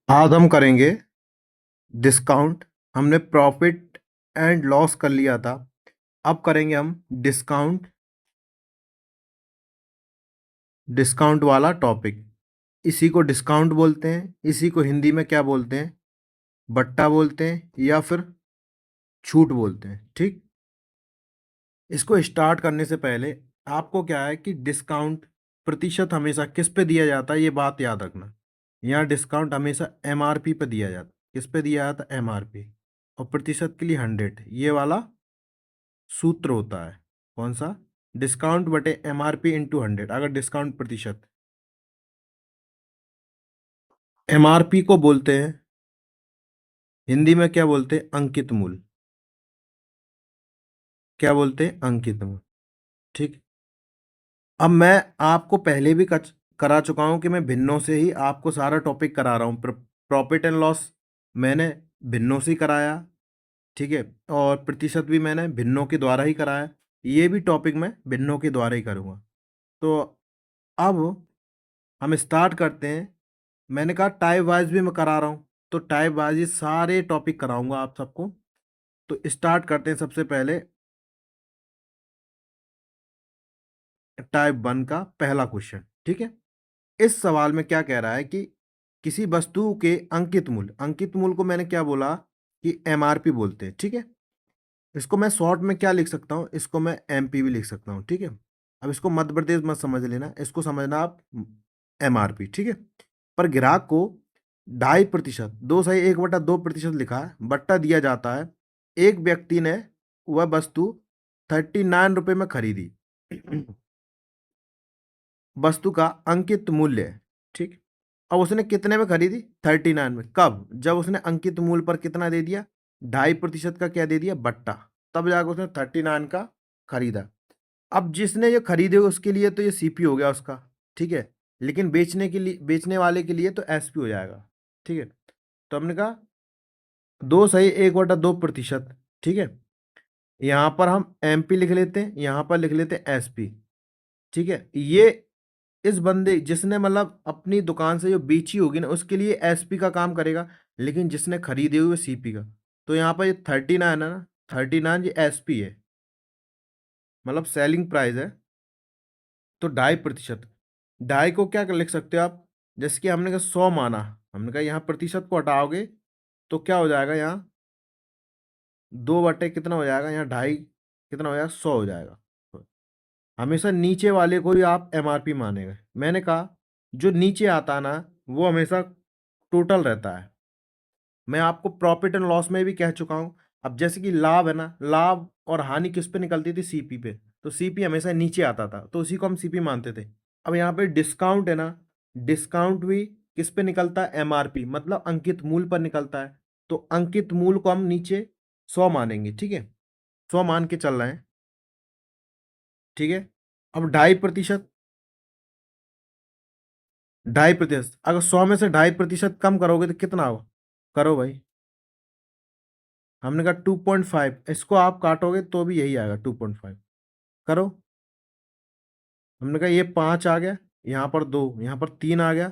आज हम करेंगे डिस्काउंट। हमने प्रॉफिट एंड लॉस कर लिया था। अब करेंगे हम डिस्काउंट डिस्काउंट वाला टॉपिक। इसी को डिस्काउंट बोलते हैं। इसी को हिंदी में क्या बोलते हैं? बट्टा बोलते हैं या फिर छूट बोलते हैं। ठीक। इसको स्टार्ट करने से पहले आपको क्या है कि डिस्काउंट प्रतिशत हमेशा किस पे दिया जाता है, ये बात याद रखना। यहाँ डिस्काउंट हमेशा एमआरपी पे दिया जाता है। किस पे दिया जाता है? एमआरपी। और प्रतिशत के लिए 100, ये वाला सूत्र होता है। कौन सा? डिस्काउंट बटे एमआरपी इंटू 100। अगर डिस्काउंट प्रतिशत, एमआरपी को बोलते हैं हिंदी में क्या बोलते हैं? अंकित मूल्य। क्या बोलते हैं? अंकित मूल्य। ठीक। अब मैं आपको पहले भी करा चुका हूं कि मैं भिन्नों से ही आपको सारा टॉपिक करा रहा हूं। प्रॉफिट एंड लॉस मैंने भिन्नों से ही कराया। ठीक है। और प्रतिशत भी मैंने भिन्नों के द्वारा ही कराया। ये भी टॉपिक मैं भिन्नों के द्वारा ही करूंगा। तो अब हम स्टार्ट करते हैं। मैंने कहा टाइप वाइज भी मैं करा रहा हूँ, तो टाइप वाइज ही सारे टॉपिक कराऊंगा आप सबको। तो स्टार्ट करते हैं सबसे पहले टाइप 1 का पहला क्वेश्चन। ठीक है। इस सवाल में क्या कह रहा है कि किसी वस्तु के अंकित मूल्य को मैंने क्या बोला कि एमआरपी बोलते हैं। ठीक है। इसको मैं शॉर्ट में क्या लिख सकता हूँ? इसको मैं एमपी भी लिख सकता हूँ। ठीक है। अब इसको मध्य प्रदेश मत समझ लेना, इसको समझना आप एमआरपी। ठीक है। पर ग्राहक को 2.5%, 2.1/2% लिखा है, बट्टा दिया जाता है। एक व्यक्ति ने वह वस्तु 39 रुपये में खरीदी। वस्तु का अंकित मूल्य है। ठीक। अब उसने कितने में खरीदी? 39 में। कब? जब उसने अंकित मूल्य पर कितना दे दिया? 2.5% का क्या दे दिया? बट्टा। तब जाकर उसने 39 का खरीदा। अब जिसने ये खरीदे उसके लिए तो ये सीपी हो गया उसका। ठीक है। लेकिन बेचने वाले के लिए तो एसपी हो जाएगा। ठीक है। तो हमने कहा 2.1/2%। ठीक है। यहाँ पर हम एमपी लिख लेते हैं, यहाँ पर लिख लेते हैं एसपी। ठीक है। ये इस बंदे जिसने मतलब अपनी दुकान से जो बेची होगी ना उसके लिए एसपी का काम करेगा, लेकिन जिसने खरीदे हुए सीपी का। तो यहाँ पर ये 39 है ना, 39 ये एसपी है, मतलब सेलिंग प्राइस है। तो 2.5%, ढाई को क्या लिख सकते हो आप? जैसे कि हमने कहा 100 माना, हमने कहा यहाँ प्रतिशत को हटाओगे तो क्या हो जाएगा? यहाँ 2 बटे कितना हो जाएगा? यहाँ ढाई कितना हो जाएगा? 100 हो जाएगा। हमेशा नीचे वाले को ही आप एमआरपी मानेंगे। मैंने कहा जो नीचे आता है ना वो हमेशा टोटल रहता है। मैं आपको प्रॉफिट एंड लॉस में भी कह चुका हूं। अब जैसे कि लाभ है ना, लाभ और हानि किस पे निकलती थी? सीपी पे। तो सीपी हमेशा नीचे आता था, तो उसी को हम सीपी मानते थे। अब यहाँ पे डिस्काउंट है ना, डिस्काउंट भी किस पे निकलता है? एमआरपी, मतलब अंकित मूल्य पर निकलता है। तो अंकित मूल्य को हम नीचे 100 मानेंगे। ठीक है। 100 मान के चल रहे हैं। ठीक है। अब 2.5%, 2.5%, अगर 100 में से 2.5% कम करोगे तो कितना होगा? करो भाई। हमने कहा 2.5, इसको आप काटोगे तो भी यही आएगा 2.5। करो। हमने कहा ये 5 आ गया, यहाँ पर 2, यहाँ पर 3 आ गया,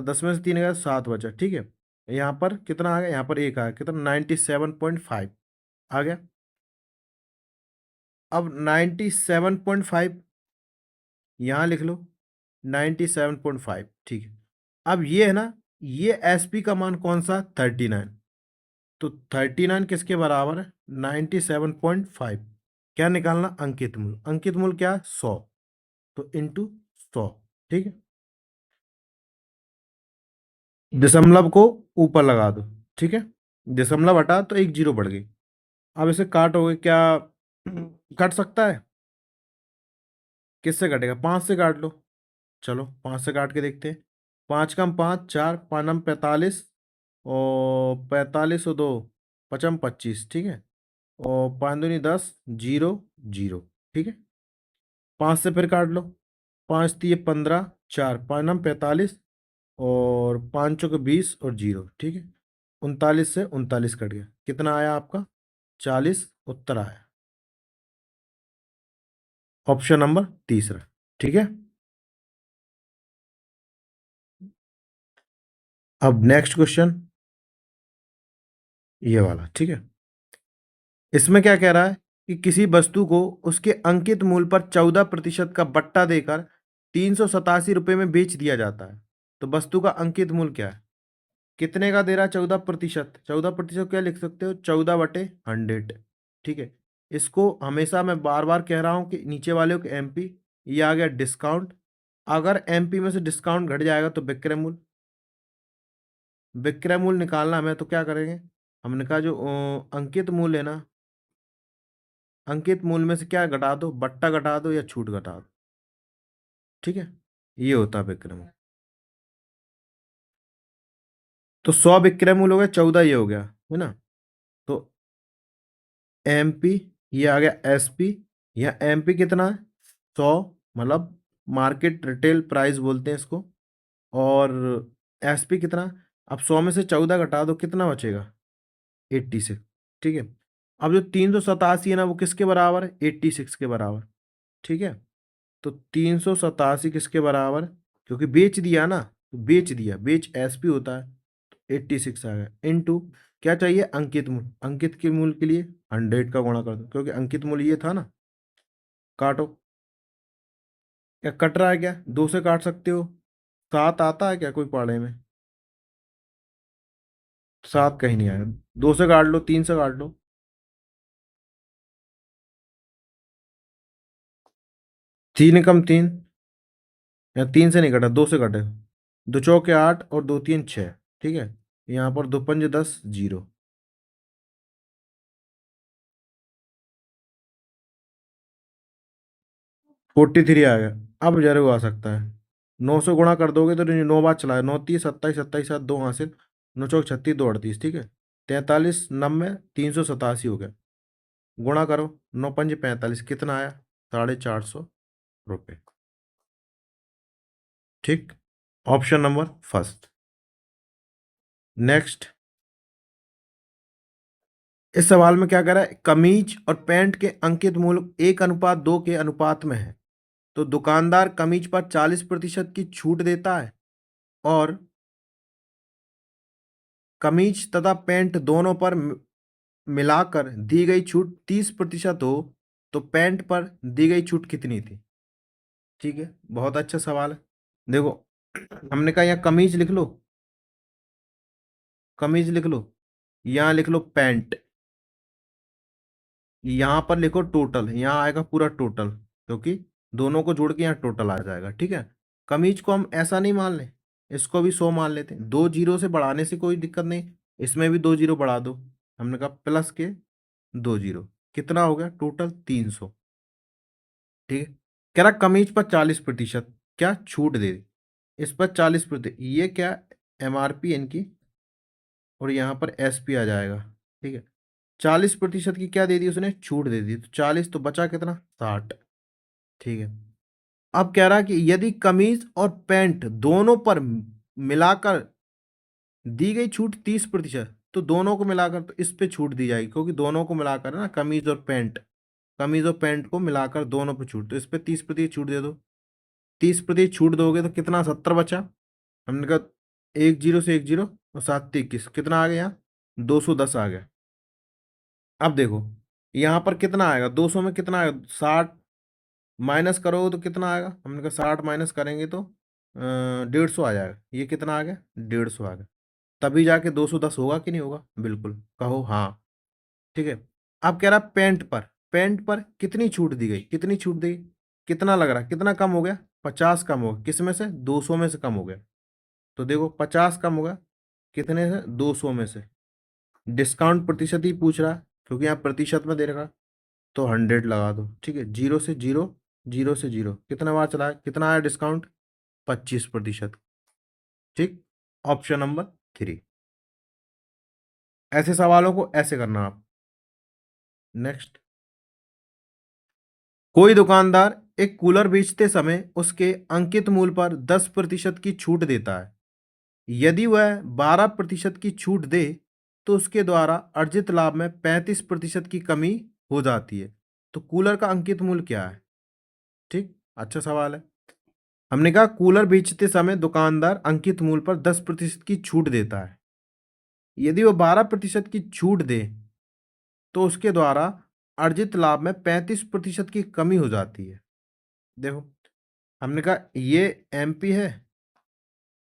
10 में से 3 गया, 7 बचा। ठीक है। यहाँ पर कितना आ गया? यहाँ पर 1 आ गया, कितना? 97.5 आ गया। अब 97.5 यहाँ लिख लो, 97.5। ठीक है। अब ये है ना, ये एसपी का मान कौन सा? 39। तो 39 किसके बराबर है? 97.5। क्या निकालना? अंकित मूल्य। अंकित मूल्य क्या है? 100। तो इंटू 100। ठीक है। दशमलव को ऊपर लगा दो। ठीक है। दशमलव हटा तो एक जीरो बढ़ गई। अब इसे काटोगे क्या? कट सकता है? किससे कटेगा? 5 से काट लो। चलो 5 से काट के देखते हैं। 5 कम 5, 4, 5 नम 45, और 45 और 2, 5m 25। ठीक है। और 5 दूनी 10, जीरो, जीरो। ठीक है। 5 से फिर काट लो। 5 तिये 15, 4, 5 नम 45, और 5 चौके 20 और जीरो। ठीक है। 39 से 39 कट गया, कितना आया आपका? 40 उत्तर आया। ऑप्शन नंबर तीसरा। ठीक है। अब नेक्स्ट क्वेश्चन ये वाला, ठीक है। इसमें क्या कह रहा है कि किसी वस्तु को उसके अंकित मूल्य पर 14% का बट्टा देकर 387 रुपये में बेच दिया जाता है, तो वस्तु का अंकित मूल्य क्या है? कितने का दे रहा है? 14%। 14% क्या लिख सकते हो? 14/100। ठीक है। इसको हमेशा मैं बार बार कह रहा हूं कि नीचे वाले को एमपी, ये आ गया डिस्काउंट। अगर एमपी में से डिस्काउंट घट जाएगा तो विक्रय मूल्य। विक्रय मूल्य निकालना हमें, तो क्या करेंगे? हमने कहा जो अंकित मूल्य है ना, अंकित मूल्य में से क्या घटा दो? बट्टा घटा दो या छूट घटा दो। ठीक है, ये होता है विक्रय मूल्य। तो 100 विक्रय मूल्य हो गया, 14 ये हो गया, है ना। तो एमपी, ये आ गया एसपी। या एमपी कितना है? 100, मतलब मार्केट रिटेल प्राइस बोलते हैं इसको। और एसपी कितना? अब 100 में से 14 घटा दो, कितना बचेगा? 86। ठीक है। अब जो 387 है ना, वो किसके बराबर है? 86 के बराबर। ठीक है। तो 387 किसके बराबर? क्योंकि बेच दिया ना, तो बेच दिया, बेच एसपी होता है, तो 86 आ गया इनटू क्या चाहिए? अंकित मूल्य। अंकित के मूल्य के लिए 100 का गुणा कर दो, क्योंकि अंकित मूल्य ये था ना। काटो। क्या कट रहा है? क्या 2 से काट सकते हो? 7 आता है क्या कोई पढ़े में? 7 कहीं नहीं आया। 2 से काट लो, 3 से काट लो। 3 एकम 3, या 3 से नहीं कटा, 2 से कटे। 2 चौके 8 और 2 3 6। ठीक है। यहाँ पर 2 पंजे 10, 0। 43 आ गया। अब जरूर आ सकता है। 9 से गुणा कर दोगे तो 9 बार चलाए, 9 30 27, 27 2 हासिल, 9 चौक 36, 2 38। ठीक है। 43 90 387 हो गया। गुणा करो, 9 पंजे 45, कितना आया? 450 रुपये। ठीक। Option number first. नेक्स्ट। इस सवाल में क्या कह रहा है? कमीज और पैंट के अंकित मूल्य 1:2 के अनुपात में है, तो दुकानदार कमीज पर 40% की छूट देता है और कमीज तथा पैंट दोनों पर मिलाकर दी गई छूट 30% हो, तो पैंट पर दी गई छूट कितनी थी? ठीक है, बहुत अच्छा सवाल है। देखो, हमने कहा यहाँ कमीज लिख लो, कमीज लिख लो, यहाँ लिख लो पैंट, यहाँ पर लिखो टोटल, यहाँ आएगा पूरा टोटल, क्योंकि दोनों को जोड़ के यहाँ टोटल आ जाएगा। ठीक है। कमीज को हम ऐसा नहीं मान ले, इसको भी 100 मान लेते हैं। 2 जीरो से बढ़ाने से कोई दिक्कत नहीं, इसमें भी 2 जीरो बढ़ा दो। हमने कहा प्लस के 2 जीरो, कितना हो गया टोटल? 300। ठीक है। कह रहा कमीज पर 40% क्या छूट दे दी, इस पर 40%, ये क्या? एमआरपी इनकी, और यहाँ पर एसपी आ जाएगा। ठीक है। 40% की क्या दे दी उसने? छूट दे दी, तो 40 तो बचा कितना? 60। ठीक है। अब कह रहा कि यदि कमीज और पैंट दोनों पर मिलाकर दी गई छूट 30%, तो दोनों को मिलाकर तो इस पे छूट दी जाएगी, क्योंकि दोनों को मिलाकर है ना, कमीज और पैंट, कमीज और पैंट को मिलाकर दोनों पे छूट, तो इस पे 30% छूट दे दो। 30% छूट दोगे तो कितना? 70 बचा। हमने कहा 1 जीरो से 1 जीरो, और 7 21, कितना आ गया यहाँ? 210 आ गया। अब देखो, यहाँ पर कितना आएगा? 200 में कितना आएगा? 60 माइनस करोगे तो कितना आएगा? हमने कहा 60 माइनस करेंगे तो 150 आ जाएगा। ये कितना आ गया? 150 आ गया। तभी जाके 210 होगा कि नहीं होगा? बिल्कुल, कहो हाँ। ठीक है। अब कह रहा पेंट पर, पेंट पर कितनी छूट दी गई? कितनी छूट दी? कितना लग रहा है? कितना कम हो गया? 50 कम हो गया। किस में से? 200 में से कम हो गया। तो देखो 50 कम होगा कितने से? 200 में से। डिस्काउंट प्रतिशत ही पूछ रहा है, क्योंकि यहाँ प्रतिशत में दे रखा, तो 100 लगा दो। ठीक है। 0 से 0, 0 से 0, कितना बार चला है? कितना आया डिस्काउंट? 25%। ठीक। Option number 3। ऐसे सवालों को ऐसे करना आप। नेक्स्ट। कोई दुकानदार एक कूलर बेचते समय उसके अंकित मूल्य पर 10% की छूट देता है। यदि वह 12% की छूट दे, तो उसके द्वारा अर्जित लाभ में 35% की कमी हो जाती है। तो कूलर का अंकित मूल्य क्या है? ठीक, अच्छा सवाल है। हमने कहा कूलर बेचते समय दुकानदार अंकित मूल्य पर 10% की छूट देता है। यदि वो 12% की छूट दे तो उसके द्वारा अर्जित लाभ में 35% की कमी हो जाती है। देखो, हमने कहा ये एमपी है,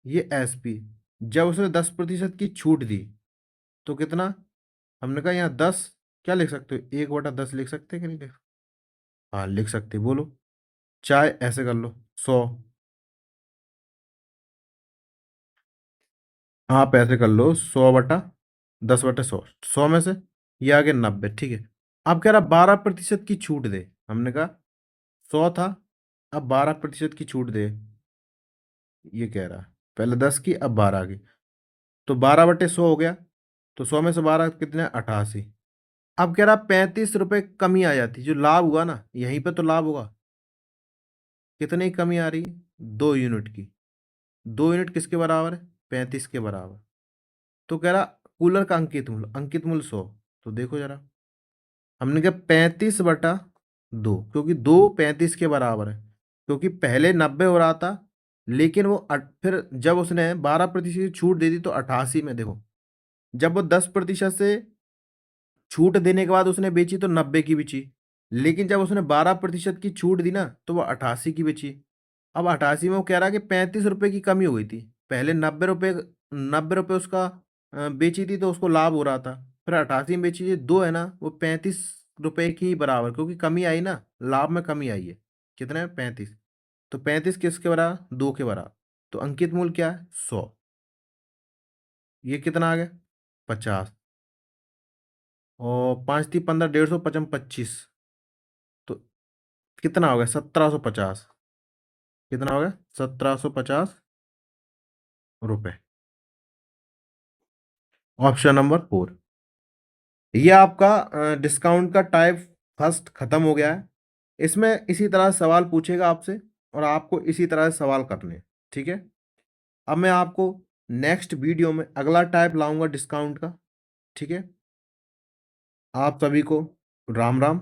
ये एसपी। जब उसने 10% की छूट दी तो कितना, हमने कहा यहाँ 10 क्या लिख सकते हो, 1/10 लिख सकते हैं कि नहीं लिख? हाँ लिख सकते, बोलो। चाहे ऐसे कर लो, 100। आप ऐसे कर लो, 100/10/100, 100 में से ये आ गया 90, ठीक है। अब कह रहा 12% की छूट दे। हमने कहा 100 था, अब 12% की छूट दे, ये कह रहा है। पहले 10 की, अब 12 की, तो 12/100 हो गया। तो 100 में से 12 कितने, 88। अब कह रहा 35 रुपए कमी आ जाती, जो लाभ हुआ ना, यहीं पे तो लाभ होगा। कितने की कमी आ रही है, 2 यूनिट की। 2 यूनिट किसके बराबर है, 35 के बराबर। तो कह रहा कूलर का अंकित मूल्य 100। तो देखो जरा, हमने कहा 35/2, क्योंकि 2 35 के बराबर है, क्योंकि पहले 90 हो रहा था, लेकिन वो फिर जब उसने 12% की छूट दे दी तो 88 में। देखो, जब वो 10% से छूट देने के बाद उसने बेची तो 90 की बेची, लेकिन जब उसने 12% की छूट दी ना तो वो 88 की बेची। अब 88 में वो कह रहा है कि 35 रुपए की कमी हो गई थी। पहले 90 रुपए, 90 रुपए उसका बेची थी तो उसको लाभ हो रहा था। फिर 88 में बेची थी, दो है ना, वो 35 रुपए की बराबर, क्योंकि कमी आई ना, लाभ में कमी आई है। कितना है, 35। तो 35 किसके बराबर, 2 के बराबर। तो अंकित मूल्य क्या है, 100। ये कितना आ गया, 50। और 5×3 = 15, 150, 55, 25। तो कितना हो गया, 1750। कितना हो गया, 1750 रुपए। Option number 4। ये आपका डिस्काउंट का टाइप फर्स्ट खत्म हो गया है। इसमें इसी तरह से सवाल पूछेगा आपसे, और आपको इसी तरह से सवाल करने हैं, ठीक है। अब मैं आपको नेक्स्ट वीडियो में अगला टाइप लाऊंगा डिस्काउंट का, ठीक है। आप सभी को राम राम।